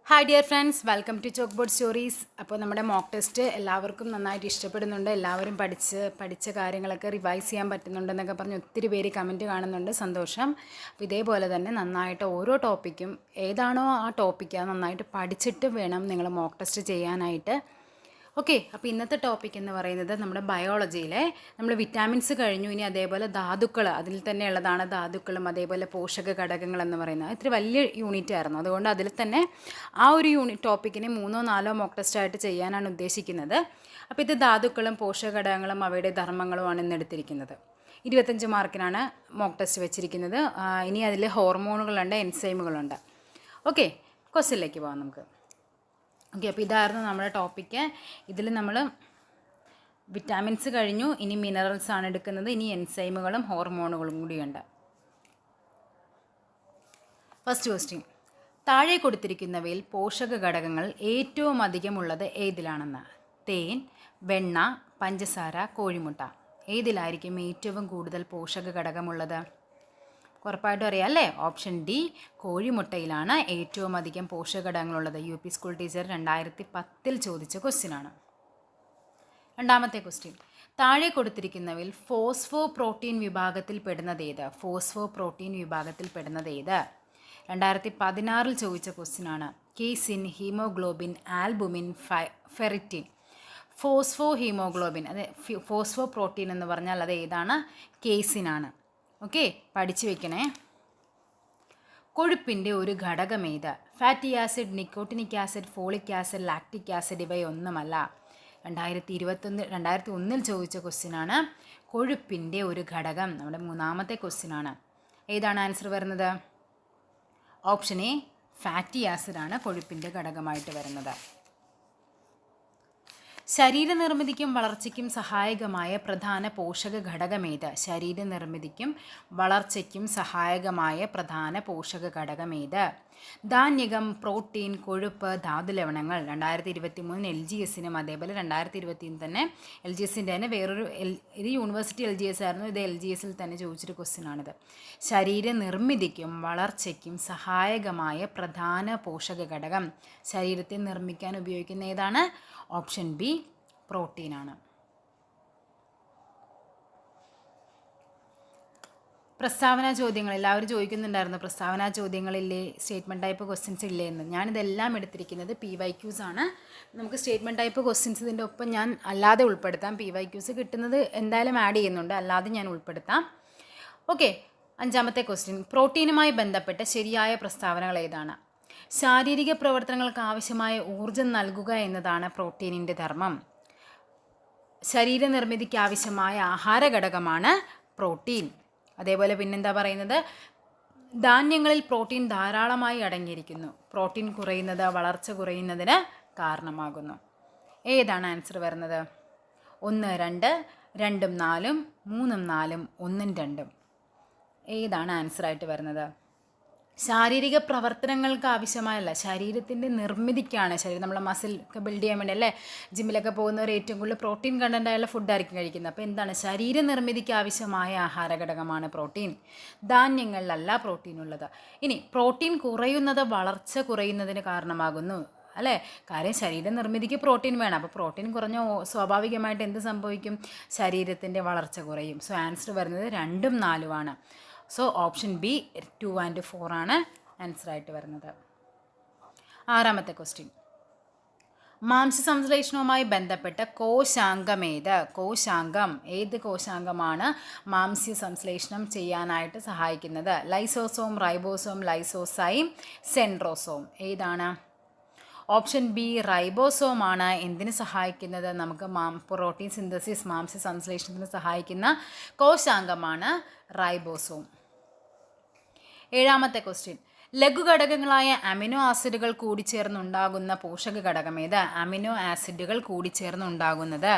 Hi dear friends, welcome to chalk board stories. അപ്പോൾ നമ്മുടെ mock test എല്ലാവർക്കും നന്നായിട്ട് ഇഷ്ടപ്പെടുന്നുണ്ട്. എല്ലാവരും പഠിച്ച കാര്യങ്ങളൊക്കെ റിവൈസ് ചെയ്യാൻ പറ്റുന്നുണ്ടെന്നൊക്കെ പറഞ്ഞ് ഒത്തിരി പേര് കമൻറ്റ് കാണുന്നുണ്ട്. സന്തോഷം. അപ്പോൾ ഇതേപോലെ തന്നെ നന്നായിട്ട് ഓരോ ടോപ്പിക്കും ഏതാണോ ആ ടോപ്പിക്ക് അത് നന്നായിട്ട് പഠിച്ചിട്ട് വേണം നിങ്ങൾ മോക്ക് ടെസ്റ്റ് ചെയ്യാനായിട്ട്. ഓക്കെ, അപ്പോൾ ഇന്നത്തെ ടോപ്പിക് എന്ന് പറയുന്നത് നമ്മുടെ ബയോളജിയിലെ നമ്മൾ വിറ്റാമിൻസ് കഴിഞ്ഞു. ഇനി അതേപോലെ ധാതുക്കൾ, അതിൽ തന്നെ ഉള്ളതാണ് ധാതുക്കളും അതേപോലെ പോഷക ഘടകങ്ങൾ എന്ന് പറയുന്നത്. ഇത്തിരി വലിയ യൂണിറ്റ് ആയിരുന്നു, അതുകൊണ്ട് അതിൽ തന്നെ ആ ഒരു ടോപ്പിക്കിനെ 3-4 മോക്ക് ടെസ്റ്റായിട്ട് ചെയ്യാനാണ് ഉദ്ദേശിക്കുന്നത്. അപ്പോൾ ഇത് ധാതുക്കളും പോഷക ഘടകങ്ങളും അവയുടെ ധർമ്മങ്ങളുമാണ് ഇന്ന് എടുത്തിരിക്കുന്നത്. 25 മാർക്കിനാണ് മോക്ക് ടെസ്റ്റ് വെച്ചിരിക്കുന്നത്. ഇനി അതിൽ ഹോർമോണുകളുണ്ട്, എൻസൈമുകളുണ്ട്. ഓക്കെ, ക്വസ്റ്റ്യനിലേക്ക് പോകാം നമുക്ക്. ഓക്കെ, അപ്പോൾ ഇതായിരുന്നു നമ്മുടെ ടോപ്പിക്ക്. ഇതിൽ നമ്മൾ വിറ്റാമിൻസ് കഴിഞ്ഞു, ഇനി മിനറൽസ് ആണ് എടുക്കുന്നത്. ഇനി എൻസൈമുകളും ഹോർമോണുകളും കൂടിയുണ്ട്. ഫസ്റ്റ് ക്വസ്റ്റ്യൻ, താഴെ കൊടുത്തിരിക്കുന്നവയിൽ പോഷക ഘടകങ്ങൾ ഏറ്റവും അധികം ഉള്ളത് ഏതിലാണെന്ന്? തേൻ, വെണ്ണ, പഞ്ചസാര, കോഴിമുട്ട. ഏതിലായിരിക്കും ഏറ്റവും കൂടുതൽ പോഷക ഘടകമുള്ളത്? ഉറപ്പായിട്ടും അറിയാം അല്ലേ? ഓപ്ഷൻ ഡി, കോഴിമുട്ടയിലാണ് ഏറ്റവും അധികം പോഷകഘടകങ്ങളുള്ളത്. യു പി സ്കൂൾ ടീച്ചർ 2010 ചോദിച്ച ക്വസ്റ്റ്യനാണ്. രണ്ടാമത്തെ ക്വസ്റ്റ്യൻ, താഴെ കൊടുത്തിരിക്കുന്നവയിൽ ഫോസ്ഫോ പ്രോട്ടീൻ വിഭാഗത്തിൽ പെടുന്നത് ഏത്? ഫോസ്ഫോ പ്രോട്ടീൻ വിഭാഗത്തിൽ പെടുന്നത് ഏത്? 2016 ചോദിച്ച ക്വസ്റ്റ്യനാണ്. Casein, haemoglobin, albumin, ferritin. Phospho haemoglobin, അതെ, ഫോസ്ഫോ പ്രോട്ടീൻ എന്ന് പറഞ്ഞാൽ അത് ഏതാണ്? കേസിനാണ്. ഓക്കെ, പഠിച്ചു വെക്കണേ. കൊഴുപ്പിൻ്റെ ഒരു ഘടകമേത്? Fatty acid, nicotinic acid, folic acid, lactic acid ഇവയൊന്നുമല്ല. 2001 ചോദിച്ച ക്വസ്റ്റ്യനാണ്. കൊഴുപ്പിൻ്റെ ഒരു ഘടകം നമ്മുടെ മൂന്നാമത്തെ ക്വസ്റ്റ്യനാണ്. ഏതാണ് ആൻസർ വരുന്നത്? ഓപ്ഷൻ എ, ഫാറ്റി ആസിഡാണ് കൊഴുപ്പിൻ്റെ ഘടകമായിട്ട് വരുന്നത്. ശരീരനിർമ്മിതിക്കും വളർച്ചയ്ക്കും സഹായകമായ പ്രധാന പോഷക ഘടകമേത്? ശരീരനിർമ്മിതിക്കും വളർച്ചയ്ക്കും സഹായകമായ പ്രധാന പോഷക ഘടകമേത്? ധാന്യകം, പ്രോട്ടീൻ, കൊഴുപ്പ്, ധാതുലവണങ്ങൾ. 2023 LGSനും അതേപോലെ 2020 തന്നെ LGSൻ്റെ തന്നെ വേറൊരു ഇത് യൂണിവേഴ്സിറ്റി LGS ആയിരുന്നു. ഇത് LGSൽ തന്നെ ചോദിച്ചൊരു ക്വസ്റ്റ്യനാണിത്. ശരീരനിർമ്മിതിക്കും വളർച്ചയ്ക്കും സഹായകമായ പ്രധാന പോഷക ഘടകം. ശരീരത്തെ നിർമ്മിക്കാൻ ഉപയോഗിക്കുന്ന ഏതാണ്? ഓപ്ഷൻ ബി, പ്രോട്ടീനാണ്. പ്രസ്താവന ചോദ്യങ്ങൾ എല്ലാവരും ചോദിക്കുന്നുണ്ടായിരുന്നു. പ്രസ്താവന ചോദ്യങ്ങളില്ലേ, സ്റ്റേറ്റ്മെൻറ്റ് ടൈപ്പ് ക്വസ്റ്റ്യൻസ് ഇല്ലേ എന്ന്. ഞാനിതെല്ലാം എടുത്തിരിക്കുന്നത് PYQs ആണ്. നമുക്ക് സ്റ്റേറ്റ്മെൻറ്റ് ടൈപ്പ് ക്വസ്റ്റ്യൻസ് ഇതിൻ്റെ ഒപ്പം ഞാൻ അല്ലാതെ ഉൾപ്പെടുത്താം. PYQs കിട്ടുന്നത് എന്തായാലും ആഡ് ചെയ്യുന്നുണ്ട്, അല്ലാതെ ഞാൻ ഉൾപ്പെടുത്താം. ഓക്കെ, അഞ്ചാമത്തെ ക്വസ്റ്റ്യൻ, പ്രോട്ടീനുമായി ബന്ധപ്പെട്ട ശരിയായ പ്രസ്താവനകൾ ഏതാണ്? ശാരീരിക പ്രവർത്തനങ്ങൾക്ക് ആവശ്യമായ ഊർജം നൽകുക എന്നതാണ് പ്രോട്ടീനിൻ്റെ ധർമ്മം. ശരീരനിർമ്മിതിക്ക് ആവശ്യമായ ആഹാര ഘടകമാണ് പ്രോട്ടീൻ. അതേപോലെ പിന്നെന്താ പറയുന്നത്? ധാന്യങ്ങളിൽ പ്രോട്ടീൻ ധാരാളമായി അടങ്ങിയിരിക്കുന്നു. പ്രോട്ടീൻ കുറയുന്നത് വളർച്ച കുറയുന്നതിന് കാരണമാകുന്നു. ഏതാണ് ആൻസർ വരുന്നത്? 1, 2, 2, 4, 3, 4, 1, 2. ഏതാണ് ആൻസറായിട്ട് വരുന്നത്? ശാരീരിക പ്രവർത്തനങ്ങൾക്ക് ആവശ്യമായല്ല, ശരീരത്തിൻ്റെ നിർമ്മിതിക്കാണ്. ശരീരം നമ്മളെ മസിൽ ഒക്കെ ബിൽഡ് ചെയ്യാൻ വേണ്ടി അല്ലേ ജിമ്മിലൊക്കെ പോകുന്നവർ ഏറ്റവും കൂടുതൽ പ്രോട്ടീൻ കണ്ടൻ്റ് ആയുള്ള ഫുഡായിരിക്കും കഴിക്കുന്നത്. അപ്പോൾ എന്താണ്? ശരീരനിർമ്മിതിക്ക് ആവശ്യമായ ആഹാര ഘടകമാണ് പ്രോട്ടീൻ. ധാന്യങ്ങളിലല്ല പ്രോട്ടീൻ ഉള്ളത്. ഇനി പ്രോട്ടീൻ കുറയുന്നത് വളർച്ച കുറയുന്നതിന് കാരണമാകുന്നു അല്ലേ? കാര്യം ശരീരനിർമ്മിതിക്ക് പ്രോട്ടീൻ വേണം. അപ്പോൾ പ്രോട്ടീൻ കുറഞ്ഞ സ്വാഭാവികമായിട്ട് എന്ത് സംഭവിക്കും? ശരീരത്തിൻ്റെ വളർച്ച കുറയും. സോ ആൻസർ വരുന്നത് 2ഉം 4ഉം ആണ്. സോ ഓപ്ഷൻ ബി 2 and 4 ആണ് ആൻസറായിട്ട് വരുന്നത്. ആറാമത്തെ ക്വസ്റ്റ്യൻ, മാംസ്യസംശ്ലേഷണവുമായി ബന്ധപ്പെട്ട കോശാംഗമേത്? കോശാംഗം ഏത് കോശാംഗമാണ് മാംസ്യസംശ്ലേഷണം ചെയ്യാനായിട്ട് സഹായിക്കുന്നത്? Lysosome, ribosome, lysozyme, centrosome. ഏതാണ്? ഓപ്ഷൻ ബി, റൈബോസോം ആണ് എന്തിന് സഹായിക്കുന്നത്? നമുക്ക് പ്രോട്ടീൻ സിന്തസിസ്, മാംസ്യ സംശ്ലേഷണത്തിന് സഹായിക്കുന്ന കോശാംഗമാണ് റൈബോസോം. ഏഴാമത്തെ ക്വസ്റ്റ്യൻ, ലഘുഘടകങ്ങളായ അമിനോ ആസിഡുകൾ കൂടിച്ചേർന്നുണ്ടാകുന്ന പോഷക ഘടകം ഏത്? അമിനോ ആസിഡുകൾ കൂടിച്ചേർന്നുണ്ടാകുന്നത്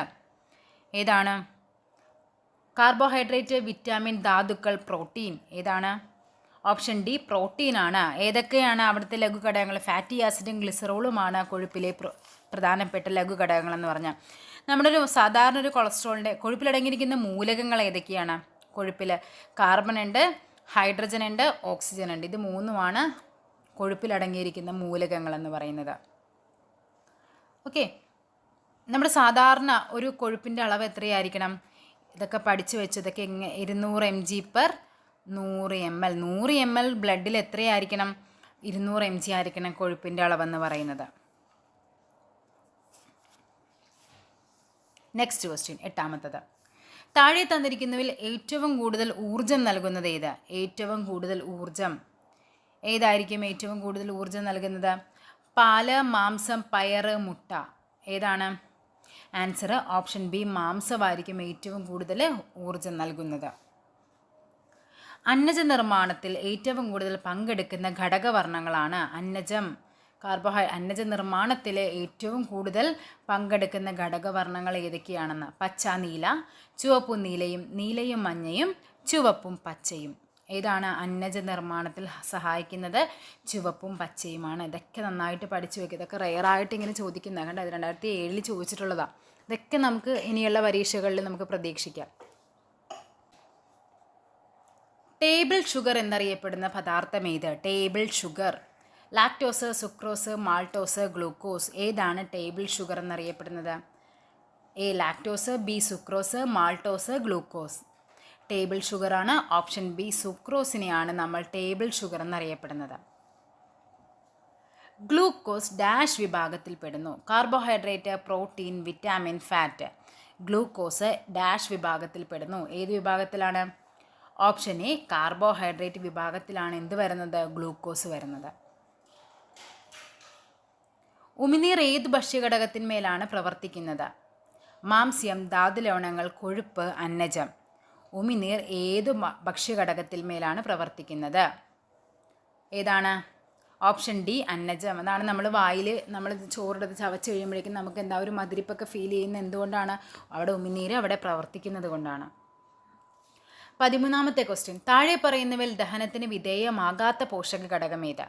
ഏതാണ്? കാർബോഹൈഡ്രേറ്റ്, വിറ്റാമിൻ, ധാതുക്കൾ, പ്രോട്ടീൻ. ഏതാണ്? ഓപ്ഷൻ ഡി, പ്രോട്ടീനാണ്. ഏതൊക്കെയാണ് അവിടുത്തെ ലഘുഘടകങ്ങൾ? ഫാറ്റി ആസിഡും ഗ്ലിസറോളുമാണ് കൊഴുപ്പിലെ പ്രധാനപ്പെട്ട ലഘുഘടകങ്ങളെന്ന് പറഞ്ഞാൽ. നമ്മുടെ സാധാരണ ഒരു കൊളസ്ട്രോളിൻ്റെ കൊഴുപ്പിലടങ്ങിയിരിക്കുന്ന മൂലകങ്ങൾ ഏതൊക്കെയാണ്? കൊഴുപ്പിൽ കാർബൺ ഉണ്ട്, ഹൈഡ്രജൻ ഉണ്ട്, ഓക്സിജൻ ഉണ്ട്. ഇത് മൂന്നുമാണ് കൊഴുപ്പിലടങ്ങിയിരിക്കുന്ന മൂലകങ്ങളെന്ന് പറയുന്നത്. ഓക്കെ, നമ്മുടെ സാധാരണ ഒരു കൊഴുപ്പിൻ്റെ അളവ് എത്രയായിരിക്കണം? ഇതൊക്കെ പഠിച്ചു വെച്ചു. ഇതൊക്കെ 200 mg/100 ml. 100 ml ബ്ലഡിൽ എത്രയായിരിക്കണം? 200 mg ആയിരിക്കണം കൊഴുപ്പിൻ്റെ അളവെന്ന് പറയുന്നത്. നെക്സ്റ്റ് ക്വസ്റ്റ്യൻ, 8ാമത്തത്. താഴെ തന്നിരിക്കുന്നതിൽ ഏറ്റവും കൂടുതൽ ഊർജം നൽകുന്നത് ഏത്? ഏറ്റവും കൂടുതൽ ഊർജം ഏതായിരിക്കും? ഏറ്റവും കൂടുതൽ ഊർജം നൽകുന്നത് പാല്, മാംസം, പയറ്, മുട്ട. ഏതാണ് ആൻസർ? ഓപ്ഷൻ ബി, മാംസമായിരിക്കും ഏറ്റവും കൂടുതൽ ഊർജം നൽകുന്നത്. അന്നജ നിർമ്മാണത്തിൽ ഏറ്റവും കൂടുതൽ പങ്കെടുക്കുന്ന ഘടകവർണ്ണങ്ങളാണ് അന്നജ നിർമ്മാണത്തിൽ ഏറ്റവും കൂടുതൽ പങ്കെടുക്കുന്ന ഘടകവർണ്ണങ്ങൾ ഏതൊക്കെയാണെന്ന്? പച്ച, നീല, ചുവപ്പും നീലയും, നീലയും മഞ്ഞയും, ചുവപ്പും പച്ചയും. ഏതാണ് അന്നജ നിർമ്മാണത്തിൽ സഹായിക്കുന്നത്? ചുവപ്പും പച്ചയുമാണ്. ഇതൊക്കെ നന്നായിട്ട് പഠിച്ചു വയ്ക്കുക. ഇതൊക്കെ റെയറായിട്ട് ഇങ്ങനെ ചോദിക്കുന്നത് കണ്ട. 2007 ചോദിച്ചിട്ടുള്ളതാണ്. ഇതൊക്കെ നമുക്ക് ഇനിയുള്ള പരീക്ഷകളിൽ നമുക്ക് പ്രതീക്ഷിക്കാം. ടേബിൾ ഷുഗർ എന്നറിയപ്പെടുന്ന പദാർത്ഥം ഏത്? Table sugar. Lactose, sucrose, maltose, glucose. ഏതാണ് ടേബിൾ ഷുഗർ എന്നറിയപ്പെടുന്നത്? A lactose, B sucrose, maltose, glucose. Table ഷുഗറാണ്. ഓപ്ഷൻ ബി, സുക്രോസിനെയാണ് നമ്മൾ ടേബിൾ ഷുഗർ എന്നറിയപ്പെടുന്നത്. ഗ്ലൂക്കോസ് ഡാഷ് വിഭാഗത്തിൽപ്പെടുന്നു? Carbohydrate, protein, vitamin, fat. Glucose dash വിഭാഗത്തിൽപ്പെടുന്നു? ഏത് വിഭാഗത്തിലാണ്? ഓപ്ഷൻ എ, കാർബോഹൈഡ്രേറ്റ് വിഭാഗത്തിലാണ് എന്ത് വരുന്നത്? ഗ്ലൂക്കോസ് വരുന്നത്. ഉമിനീർ ഏത് ഭക്ഷ്യഘടകത്തിന്മേലാണ് പ്രവർത്തിക്കുന്നത്? മാംസ്യം, ധാതുലവണങ്ങൾ, കൊഴുപ്പ്, അന്നജം. ഉമിനീർ ഏത് ഭക്ഷ്യഘടകത്തിന്മേലാണ് പ്രവർത്തിക്കുന്നത്? ഏതാണ്? ഓപ്ഷൻ ഡി, അന്നജം. അതാണ് നമ്മൾ വായിൽ നമ്മൾ ചോറെടുത്ത് ചവച്ച് കഴിയുമ്പോഴേക്കും നമുക്ക് എന്താ ഒരു മധുരിപ്പൊക്കെ ഫീൽ ചെയ്യുന്നത് എന്തുകൊണ്ടാണ്? അവിടെ ഉമിനീര് അവിടെ പ്രവർത്തിക്കുന്നത് കൊണ്ടാണ്. 13ാമത്തെ ക്വസ്റ്റ്യൻ. താഴെ പറയുന്നവയിൽ ദഹനത്തിന് വിധേയമാകാത്ത പോഷക ഘടകം ഏത്?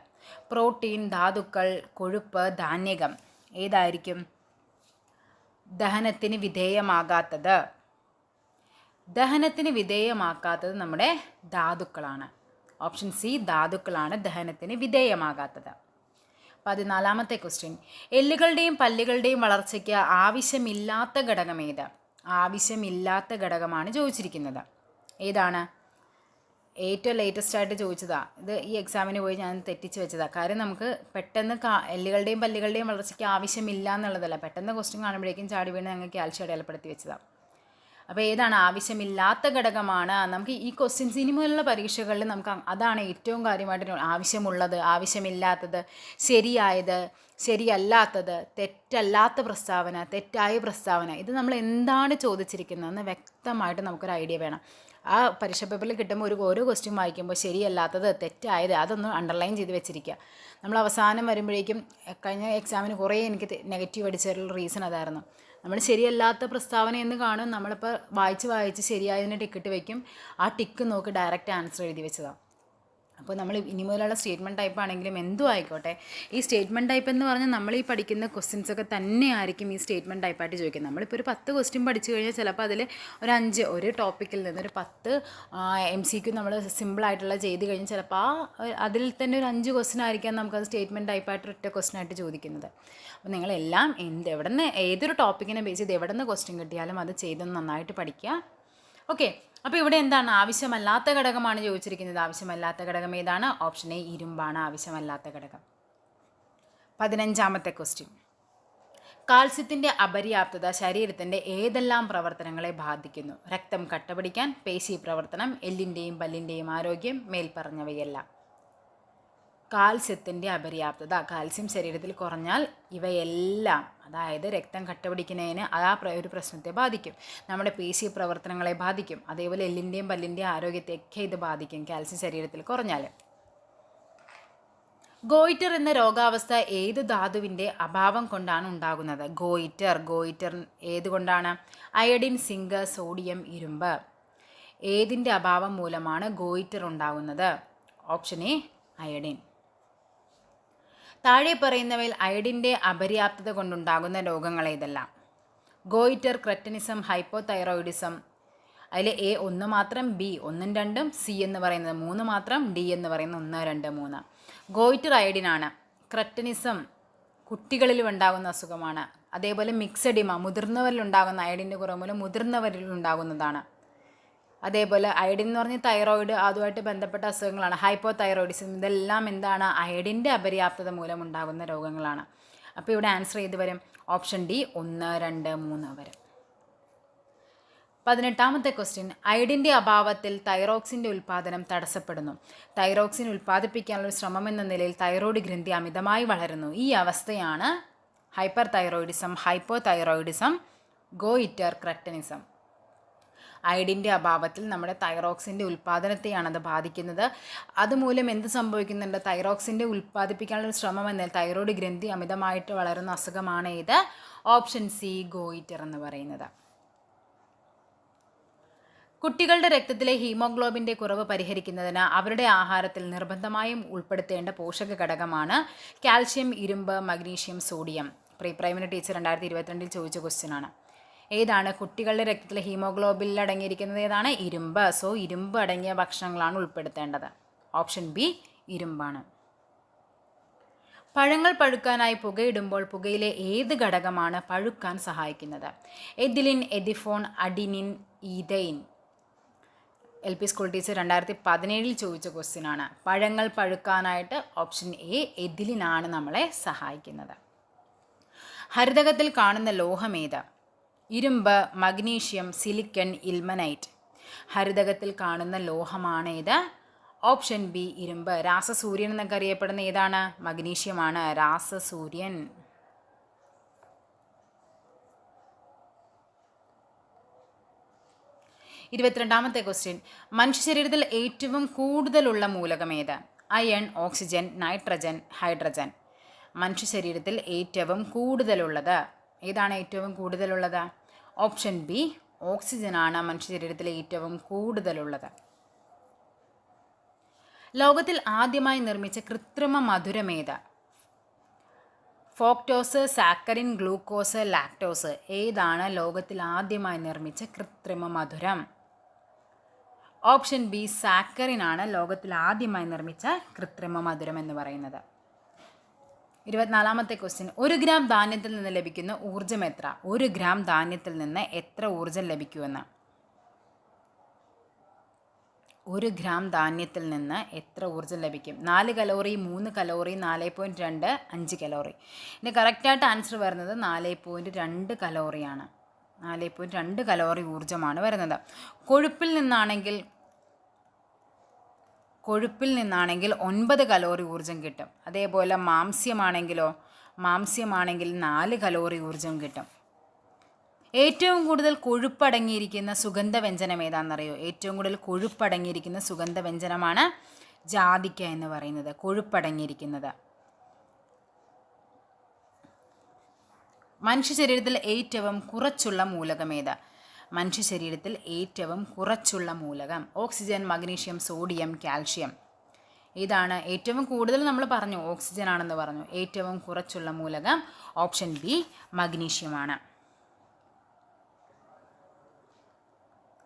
പ്രോട്ടീൻ, ധാതുക്കൾ, കൊഴുപ്പ്, ധാന്യകം. ഏതായിരിക്കും ദഹനത്തിന് വിധേയമാകാത്തത്? ദഹനത്തിന് വിധേയമാക്കാത്തത് നമ്മുടെ ധാതുക്കളാണ്. ഓപ്ഷൻ സി, ധാതുക്കളാണ് ദഹനത്തിന് വിധേയമാകാത്തത്. 14ാമത്തെ ക്വസ്റ്റ്യൻ. എല്ലുകളുടെയും പല്ലുകളുടെയും വളർച്ചയ്ക്ക് ആവശ്യമില്ലാത്ത ഘടകം ഏത്? ആവശ്യമില്ലാത്ത ഘടകമാണ് ചോദിച്ചിരിക്കുന്നത്. ഏതാണ്? ഏറ്റവും ലേറ്റസ്റ്റ് ആയിട്ട് ചോദിച്ചതാണ് ഇത്. ഈ എക്സാമിന് പോയി ഞാൻ തെറ്റിച്ച് വെച്ചതാണ്. കാര്യം നമുക്ക് പെട്ടെന്ന് എല്ലുകളുടെയും പല്ലുകളുടെയും വളർച്ചയ്ക്ക് ആവശ്യമില്ല എന്നുള്ളതല്ല. പെട്ടെന്ന് ക്വസ്റ്റ്യൻ കാണുമ്പോഴേക്കും ചാടി വീണ് ഞങ്ങൾ കാൽഷ്യം അടയാളപ്പെടുത്തി വെച്ചതാണ്. അപ്പോൾ ഏതാണ്? ആവശ്യമില്ലാത്ത ഘടകമാണ്. നമുക്ക് ഈ ക്വസ്റ്റ്യൻസ് ഇനിമുള്ള പരീക്ഷകളിൽ നമുക്ക് അതാണ് ഏറ്റവും കാര്യമായിട്ട് ആവശ്യമുള്ളത്, ആവശ്യമില്ലാത്തത്, ശരിയായത്, ശരിയല്ലാത്തത്, തെറ്റല്ലാത്ത പ്രസ്താവന, തെറ്റായ പ്രസ്താവന. ഇത് നമ്മൾ എന്താണ് ചോദിച്ചിരിക്കുന്നതെന്ന് വ്യക്തമായിട്ട് നമുക്കൊരു ഐഡിയ വേണം. ആ പരീക്ഷ പേപ്പറിൽ കിട്ടുമ്പോൾ ഓരോ ക്വസ്റ്റ്യൻ വായിക്കുമ്പോൾ ശരിയല്ലാത്തത്, തെറ്റായത് അതൊന്ന് അണ്ടർലൈൻ ചെയ്ത് വെച്ചിരിക്കുക. നമ്മൾ അവസാനം വരുമ്പോഴേക്കും കഴിഞ്ഞ എക്സാമിന് കുറേ എനിക്ക് നെഗറ്റീവ് അടിച്ചതിലുള്ള റീസൺ അതായിരുന്നു. നമ്മൾ ശരിയല്ലാത്ത പ്രസ്താവന എന്ന് കാണും. നമ്മളിപ്പോൾ വായിച്ച് ശരിയായതിന് ടിക്കറ്റ് വയ്ക്കും. ആ ടിക്ക് നോക്കി ഡയറക്റ്റ് ആൻസർ എഴുതി വെച്ചതാണ്. അപ്പോൾ നമ്മൾ ഇനി മുതലുള്ള സ്റ്റേറ്റ്മെൻറ്റ് ടൈപ്പ് ആണെങ്കിലും എന്തും ആയിക്കോട്ടെ, ഈ സ്റ്റേറ്റ്മെൻറ്റ് ടൈപ്പ് എന്ന് പറഞ്ഞാൽ നമ്മൾ ഈ പഠിക്കുന്ന ക്വസ്റ്റ്യൻസൊക്കെ തന്നെ ആയിരിക്കും ഈ സ്റ്റേറ്റ്മെൻറ്റ് ടൈപ്പായിട്ട് ചോദിക്കുന്നത്. നമ്മളിപ്പോൾ ഒരു 10 ക്വസ്റ്റ്യൻ പഠിച്ചു കഴിഞ്ഞാൽ ചിലപ്പോൾ അതിൽ ഒരു 5 ഒരു ടോപ്പിക്കിൽ നിന്ന് ഒരു 10 MCQ നമ്മൾ സിമ്പിളായിട്ടുള്ള ചെയ്ത് കഴിഞ്ഞാൽ ചിലപ്പോൾ അതിൽ തന്നെ ഒരു 5 ക്വസ്റ്റ്യൻ ആയിരിക്കാം നമുക്കത് സ്റ്റേറ്റ്മെൻറ്റ് ടൈപ്പായിട്ട് ഒറ്റ ക്വസ്റ്റ്യൻ ആയിട്ട് ചോദിക്കുന്നത്. അപ്പോൾ നിങ്ങളെല്ലാം എവിടെ നിന്ന് ഏതൊരു ടോപ്പിക്കിനെ ബേസ് ചെയ്ത് എവിടെ നിന്ന് ക്വസ്റ്റ്യൻ കിട്ടിയാലും അത് ചെയ്തൊന്ന് നന്നായിട്ട് പഠിക്കുക. ഓക്കെ, അപ്പോൾ ഇവിടെ എന്താണ്? ആവശ്യമല്ലാത്ത ഘടകമാണ് ചോദിച്ചിരിക്കുന്നത്. ആവശ്യമല്ലാത്ത ഘടകം ഏതാണ്? ഓപ്ഷൻ എ, ഇരുമ്പാണ് ആവശ്യമല്ലാത്ത ഘടകം. 15ാമത്തെ ക്വസ്റ്റ്യൻ. കാൽസ്യത്തിൻ്റെ അപര്യാപ്തത ശരീരത്തിൻ്റെ ഏതെല്ലാം പ്രവർത്തനങ്ങളെ ബാധിക്കുന്നു? രക്തം കട്ടപിടിക്കാൻ, പേശി പ്രവർത്തനം, എല്ലിൻ്റെയും പല്ലിൻ്റെയും ആരോഗ്യം, മേൽപ്പറഞ്ഞവയെല്ലാം. കാൽസ്യത്തിൻ്റെ അപര്യാപ്തത, കാൽസ്യം ശരീരത്തിൽ കുറഞ്ഞാൽ ഇവയെല്ലാം, അതായത് രക്തം കട്ടപിടിക്കുന്നതിന് ഒരു പ്രശ്നത്തെ ബാധിക്കും, നമ്മുടെ പേശി പ്രവർത്തനങ്ങളെ ബാധിക്കും, അതേപോലെ എല്ലിൻ്റെയും പല്ലിൻ്റെയും ആരോഗ്യത്തെയൊക്കെ ഇത് ബാധിക്കും കാൽസ്യം ശരീരത്തിൽ കുറഞ്ഞാൽ. ഗോയിറ്റർ എന്ന രോഗാവസ്ഥ ഏത് ധാതുവിൻ്റെ അഭാവം കൊണ്ടാണ് ഉണ്ടാകുന്നത്? ഗോയിറ്റർ ഏതുകൊണ്ടാണ്? അയഡിൻ, സിങ്ക്, സോഡിയം, ഇരുമ്പ്. ഏതിൻ്റെ അഭാവം മൂലമാണ് ഗോയിറ്റർ ഉണ്ടാകുന്നത്? Option A, iodine. താഴെ പറയുന്നവയിൽ അയഡിൻ്റെ അപര്യാപ്തത കൊണ്ടുണ്ടാകുന്ന രോഗങ്ങൾ ഏതെല്ലാം? ഗോയിറ്റർ, ക്രെറ്റിനിസം, ഹൈപ്പോതൈറോയിഡിസം, അതിൽ എ 1 മാത്രം, ബി 1ഉം 2ഉം, സി എന്ന് പറയുന്നത് 3 മാത്രം, ഡി എന്ന് പറയുന്നത് 1, 2, 3. ഗോയിറ്റർ അയഡിനാണ്. ക്രെറ്റിനിസം കുട്ടികളിൽ ഉണ്ടാകുന്ന അസുഖമാണ്. അതേപോലെ മിക്സഡിമ മുതിർന്നവരിൽ ഉണ്ടാകുന്ന അയഡിൻ്റെ കുറവ് മൂലം മുതിർന്നവരിൽ ഉണ്ടാകുന്നതാണ്. അതേപോലെ അയഡിൻ എന്ന് പറഞ്ഞാൽ തൈറോയിഡ്, അതുമായിട്ട് ബന്ധപ്പെട്ട അസുഖങ്ങളാണ്. ഹൈപ്പോ തൈറോയിഡിസം, ഇതെല്ലാം എന്താണ്? അയഡിൻ്റെ അപര്യാപ്തത മൂലം ഉണ്ടാകുന്ന രോഗങ്ങളാണ്. അപ്പോൾ ഇവിടെ ആൻസർ ചെയ്ത് വരും ഓപ്ഷൻ ഡി 1, 2, 3 വരും. 18ാമത്തെ ക്വസ്റ്റ്യൻ, അയഡിൻ്റെ അഭാവത്തിൽ തൈറോക്സിൻ്റെ ഉൽപ്പാദനം തടസ്സപ്പെടുന്നു. തൈറോക്സിൻ ഉൽപ്പാദിപ്പിക്കാനുള്ള ശ്രമം എന്ന നിലയിൽ തൈറോയ്ഡ് ഗ്രന്ഥി അമിതമായി വളരുന്നു. ഈ അവസ്ഥയാണ് hyperthyroidism, hypothyroidism, goitre, cretinism. അയഡിൻ്റെ അഭാവത്തിൽ നമ്മുടെ തൈറോക്സിൻ്റെ ഉൽപ്പാദനത്തെയാണത് ബാധിക്കുന്നത്. അതുമൂലം എന്ത് സംഭവിക്കുന്നുണ്ട്? തൈറോക്സിൻ്റെ ഉൽപ്പാദിപ്പിക്കാനുള്ള ശ്രമം എന്നാൽ തൈറോയ്ഡ് ഗ്രന്ഥി അമിതമായിട്ട് വളരുന്ന അസുഖമാണ് ഇത്. ഓപ്ഷൻ സി, ഗോയിറ്റർ എന്ന് പറയുന്നത്. കുട്ടികളുടെ രക്തത്തിലെ ഹീമോഗ്ലോബിൻ്റെ കുറവ് പരിഹരിക്കുന്നതിന് അവരുടെ ആഹാരത്തിൽ നിർബന്ധമായും ഉൾപ്പെടുത്തേണ്ട പോഷക ഘടകമാണ് കാൽഷ്യം, ഇരുമ്പ്, magnesium, sodium. Pre primary teacher 2022 ചോദിച്ച ക്വസ്റ്റ്യൻ ആണ്. ഏതാണ് കുട്ടികളുടെ രക്തത്തിലെ ഹീമോഗ്ലോബിനിൽ അടങ്ങിയിരിക്കുന്നത്? ഏതാണ്? ഇരുമ്പ്. സോ ഇരുമ്പ് അടങ്ങിയ ഭക്ഷണങ്ങളാണ് ഉൾപ്പെടുത്തേണ്ടത്. Option B ഇരുമ്പാണ്. പഴങ്ങൾ പഴുക്കാനായി പുകയിടുമ്പോൾ പുകയിലെ ഏത് ഘടകമാണ് പഴുക്കാൻ സഹായിക്കുന്നത്? Ethylene, ethephon, adenine, ethyne. LP school teacher 2017 ചോദിച്ച ക്വസ്റ്റ്യൻ ആണ്. പഴങ്ങൾ പഴുക്കാനായിട്ട് ഓപ്ഷൻ എ എഥിലിനാണ് നമ്മളെ സഹായിക്കുന്നത്. ഹരിതകത്തിൽ കാണുന്ന ലോഹം ഏത്? ഇരുമ്പ്, മഗ്നീഷ്യം, സിലിക്കൺ, ഇൽമനൈറ്റ്. ഹരിതകത്തിൽ കാണുന്ന ലോഹമാണ് ഏത്? ഓപ്ഷൻ ബി ഇരുമ്പ്. രാസസൂര്യൻ എന്നൊക്കെ അറിയപ്പെടുന്ന ഏതാണ്? മഗ്നീഷ്യമാണ്. രാസസൂര്യൻ. 22ാമത്തെ ക്വസ്റ്റ്യൻ, മനുഷ്യ ശരീരത്തിൽ ഏറ്റവും കൂടുതലുള്ള മൂലകം ഏത്? Iron, oxygen, nitrogen, hydrogen. മനുഷ്യ ശരീരത്തിൽ ഏറ്റവും കൂടുതലുള്ളത് ഏതാണ്? ഏറ്റവും കൂടുതലുള്ളത് ഓപ്ഷൻ ബി ഓക്സിജനാണ് മനുഷ്യ ശരീരത്തിൽ ഏറ്റവും കൂടുതലുള്ളത്. ലോകത്തിൽ ആദ്യമായി നിർമ്മിച്ച കൃത്രിമ മധുരമേത്? ഫോക്ടോസ്, സാക്കറിൻ, ഗ്ലൂക്കോസ്, ലാക്ടോസ്. ഏതാണ് ലോകത്തിൽ ആദ്യമായി നിർമ്മിച്ച കൃത്രിമ മധുരം? ഓപ്ഷൻ ബി സാക്കറിനാണ് ലോകത്തിൽ ആദ്യമായി നിർമ്മിച്ച കൃത്രിമ മധുരം എന്ന് പറയുന്നത്. 24ാമത്തെ ക്വസ്റ്റ്യൻ, 1 ഗ്രാം ധാന്യത്തിൽ നിന്ന് ലഭിക്കുന്ന ഊർജ്ജം എത്ര? 1 ഗ്രാം ധാന്യത്തിൽ നിന്ന് എത്ര ഊർജ്ജം ലഭിക്കുമെന്ന്? 1 ഗ്രാം ധാന്യത്തിൽ നിന്ന് എത്ര ഊർജ്ജം ലഭിക്കും? 4 കലോറി, 3 കലോറി, 4.2, 5 കലോറി. ഇതിന് കറക്റ്റായിട്ട് ആൻസർ വരുന്നത് 4.2 കലോറിയാണ്. 4.2 കലോറി ഊർജ്ജമാണ് വരുന്നത്. കൊഴുപ്പിൽ നിന്നാണെങ്കിൽ 9 കലോറി ഊർജ്ജം കിട്ടും. അതേപോലെ മാംസ്യമാണെങ്കിൽ 4 കലോറി ഊർജ്ജം കിട്ടും. ഏറ്റവും കൂടുതൽ കൊഴുപ്പടങ്ങിയിരിക്കുന്ന സുഗന്ധവ്യഞ്ജനം ഏതാണെന്നറിയോ? ഏറ്റവും കൂടുതൽ കൊഴുപ്പടങ്ങിയിരിക്കുന്ന സുഗന്ധവ്യഞ്ജനമാണ് ജാതിക്ക എന്ന് പറയുന്നത്. കൊഴുപ്പടങ്ങിയിരിക്കുന്നത്. മനുഷ്യ ശരീരത്തിൽ ഏറ്റവും കുറച്ചുള്ള മൂലകം ഏത്? മനുഷ്യ ശരീരത്തിൽ ഏറ്റവും കുറച്ചുള്ള മൂലകം ഓക്സിജൻ, മഗ്നീഷ്യം, സോഡിയം, കാൽഷ്യം. ഇതാണ് ഏറ്റവും കൂടുതൽ നമ്മൾ പറഞ്ഞു ഓക്സിജൻ ആണെന്ന് പറഞ്ഞു. ഏറ്റവും കുറച്ചുള്ള മൂലകം ഓപ്ഷൻ ബി മഗ്നീഷ്യമാണ്.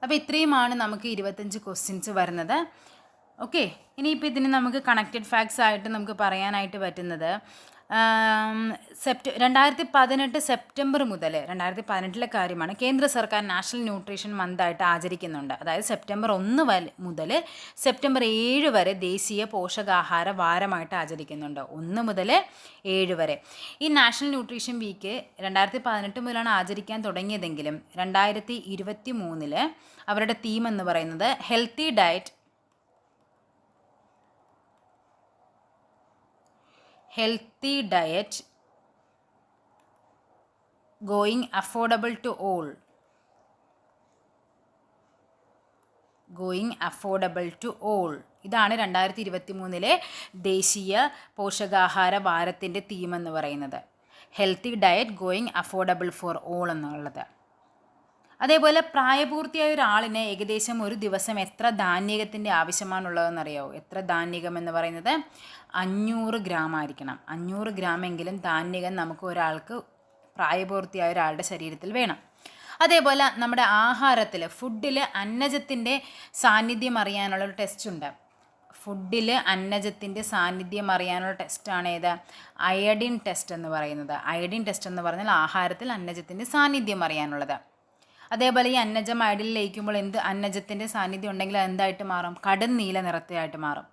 അപ്പോൾ ഇത്രയുമാണ് നമുക്ക് 25 ക്വസ്റ്റ്യൻസ് വരുന്നത്. ഓക്കെ, ഇനിയിപ്പോൾ ഇതിന് നമുക്ക് കണക്റ്റഡ് ഫാക്ട്സ് ആയിട്ട് നമുക്ക് പറയാനായിട്ട് പറ്റുന്നത് 2018 സെപ്റ്റംബർ മുതൽ 2018 കാര്യമാണ്, കേന്ദ്ര സർക്കാർ നാഷണൽ ന്യൂട്രീഷൻ മന്തായിട്ട് ആചരിക്കുന്നുണ്ട്. അതായത് സെപ്റ്റംബർ 1 മുതൽ സെപ്റ്റംബർ 7 വരെ ദേശീയ പോഷകാഹാര വാരമായിട്ട് ആചരിക്കുന്നുണ്ട്. 1 മുതൽ 7 വരെ. ഈ നാഷണൽ ന്യൂട്രീഷൻ വീക്ക് 2018 മുതലാണ് ആചരിക്കാൻ തുടങ്ങിയതെങ്കിലും 2023 അവരുടെ തീം എന്ന് പറയുന്നത് healthy diet going affordable to all. ഇതാണ് 2023 ദേശീയ പോഷകാഹാര വാരത്തിൻ്റെ തീം എന്ന് പറയുന്നത്. Healthy diet going affordable for all എന്നുള്ളത്. അതേപോലെ പ്രായപൂർത്തിയായ ഒരാളിന് ഏകദേശം ഒരു ദിവസം എത്ര ധാന്യകത്തിൻ്റെ ആവശ്യമാണുള്ളതെന്നറിയാമോ? എത്ര ധാന്യകം എന്ന് പറയുന്നത് 500 ഗ്രാം ആയിരിക്കണം. 500 ഗ്രാമെങ്കിലും ധാന്യകം നമുക്ക് ഒരാൾക്ക് പ്രായപൂർത്തിയായ ഒരാളുടെ ശരീരത്തിൽ വേണം. അതേപോലെ നമ്മുടെ ആഹാരത്തിൽ ഫുഡിൽ അന്നജത്തിൻ്റെ സാന്നിധ്യം അറിയാനുള്ളൊരു ടെസ്റ്റ് ഉണ്ട്. ഫുഡിൽ അന്നജത്തിൻ്റെ സാന്നിധ്യം അറിയാനുള്ള ടെസ്റ്റാണ് ഏത്? അയഡിൻ ടെസ്റ്റ് എന്ന് പറയുന്നത്. അയഡിൻ ടെസ്റ്റ് എന്ന് പറഞ്ഞാൽ ആഹാരത്തിൽ അന്നജത്തിൻ്റെ സാന്നിധ്യം അറിയാനുള്ളത്. അതേപോലെ ഈ അന്നജം അയഡിൽ ലയിക്കുമ്പോൾ അന്നജത്തിൻ്റെ സാന്നിധ്യം ഉണ്ടെങ്കിൽ എന്തായിട്ട് മാറും? കടും നീല നിറത്തിലായിട്ട് മാറും.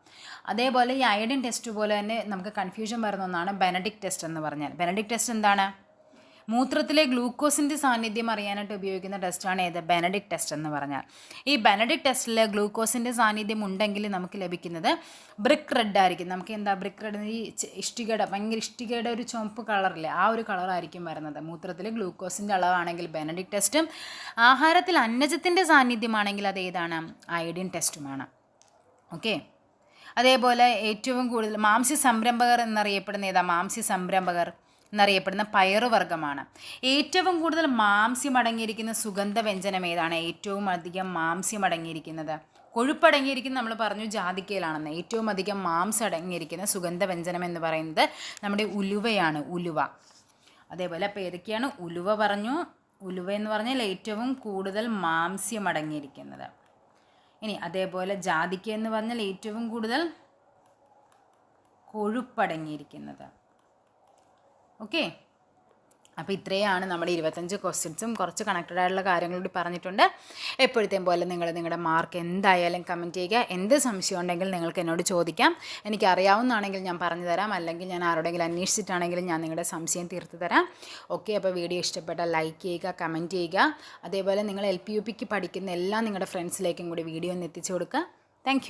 അതേപോലെ ഈ അയഡിൻ ടെസ്റ്റ് പോലെ തന്നെ നമുക്ക് കൺഫ്യൂഷൻ വരുന്ന ഒന്നാണ് ബെനഡിക്ട് ടെസ്റ്റ് എന്ന് പറഞ്ഞാൽ. ബെനഡിക്ട് ടെസ്റ്റ് എന്താണ്? മൂത്രത്തിലെ ഗ്ലൂക്കോസിൻ്റെ സാന്നിധ്യം അറിയാനായിട്ട് ഉപയോഗിക്കുന്ന ടെസ്റ്റാണ് ഏത്? ബെനഡിക്ട് ടെസ്റ്റ് എന്ന് പറഞ്ഞാൽ. ഈ ബെനഡിക്ട് ടെസ്റ്റിൽ ഗ്ലൂക്കോസിൻ്റെ സാന്നിധ്യം ഉണ്ടെങ്കിൽ നമുക്ക് ലഭിക്കുന്നത് ബ്രിക്ക് റെഡ് ആയിരിക്കും. നമുക്ക് എന്താ ബ്രിക്ക് റെഡ്? ഈ ഇഷ്ടികയുടെ ഭയങ്കര ഇഷ്ടികയുടെ ഒരു ചുവപ്പ് കളറില്ലേ, ആ ഒരു കളറായിരിക്കും വരുന്നത്. മൂത്രത്തിൽ ഗ്ലൂക്കോസിൻ്റെ അളവാണെങ്കിൽ ബെനഡിക്ട് ടെസ്റ്റും, ആഹാരത്തിൽ അന്നജത്തിൻ്റെ സാന്നിധ്യമാണെങ്കിൽ അത് ഏതാണ്? അയഡിൻ ടെസ്റ്റുമാണ്. ഓക്കെ. അതേപോലെ ഏറ്റവും കൂടുതൽ മാംസ്യ സംരംഭകർ എന്നറിയപ്പെടുന്ന ഏതാ? മാംസ്യ സംരംഭകർ എന്നറിയപ്പെടുന്ന പയറുവർഗ്ഗമാണ്. ഏറ്റവും കൂടുതൽ മാംസ്യം അടങ്ങിയിരിക്കുന്ന സുഗന്ധവ്യഞ്ജനം ഏതാണ്? ഏറ്റവും അധികം മാംസ്യം അടങ്ങിയിരിക്കുന്നത്, കൊഴുപ്പടങ്ങിയിരിക്കുന്ന നമ്മൾ പറഞ്ഞു ജാതിക്കയിലാണെന്ന്. ഏറ്റവും അധികം മാംസം അടങ്ങിയിരിക്കുന്ന സുഗന്ധവ്യഞ്ജനം എന്ന് പറയുന്നത് നമ്മുടെ ഉലുവയാണ്. ഉലുവ. അതേപോലെ അപ്പോൾ ഏതൊക്കെയാണ്? ഉലുവ പറഞ്ഞു. ഉലുവ എന്ന് പറഞ്ഞാൽ ഏറ്റവും കൂടുതൽ മാംസ്യം അടങ്ങിയിരിക്കുന്നത്. ഇനി അതേപോലെ ജാതിക്ക എന്ന് പറഞ്ഞാൽ ഏറ്റവും കൂടുതൽ കൊഴുപ്പടങ്ങിയിരിക്കുന്നത്. ഓക്കെ. അപ്പോൾ ഇത്രയാണ് നമ്മുടെ 25 ക്വസ്റ്റ്യൻസും കുറച്ച് കണക്റ്റഡ് ആയിട്ടുള്ള കാര്യങ്ങളൂടി പറഞ്ഞിട്ടുണ്ട്. എപ്പോഴത്തെയും പോലെ നിങ്ങളുടെ മാർക്ക് എന്തായാലും കമൻറ്റ് ചെയ്യുക. എന്ത് സംശയം ഉണ്ടെങ്കിൽ നിങ്ങൾക്ക് എന്നോട് ചോദിക്കാം. എനിക്കറിയാവുന്നതാണെങ്കിൽ ഞാൻ പറഞ്ഞു തരാം, അല്ലെങ്കിൽ ഞാൻ ആരോടെങ്കിലും അന്വേഷിച്ചിട്ടാണെങ്കിലും ഞാൻ നിങ്ങളുടെ സംശയം തീർത്ത് തരാം. ഓക്കെ. അപ്പോൾ വീഡിയോ ഇഷ്ടപ്പെട്ടാൽ ലൈക്ക് ചെയ്യുക, കമൻറ്റ് ചെയ്യുക. അതേപോലെ നിങ്ങൾ LP UPക്ക് പഠിക്കുന്ന എല്ലാം നിങ്ങളുടെ ഫ്രണ്ട്സിലേക്കും കൂടി വീഡിയോ ഒന്ന് എത്തിച്ചു കൊടുക്കുക. താങ്ക്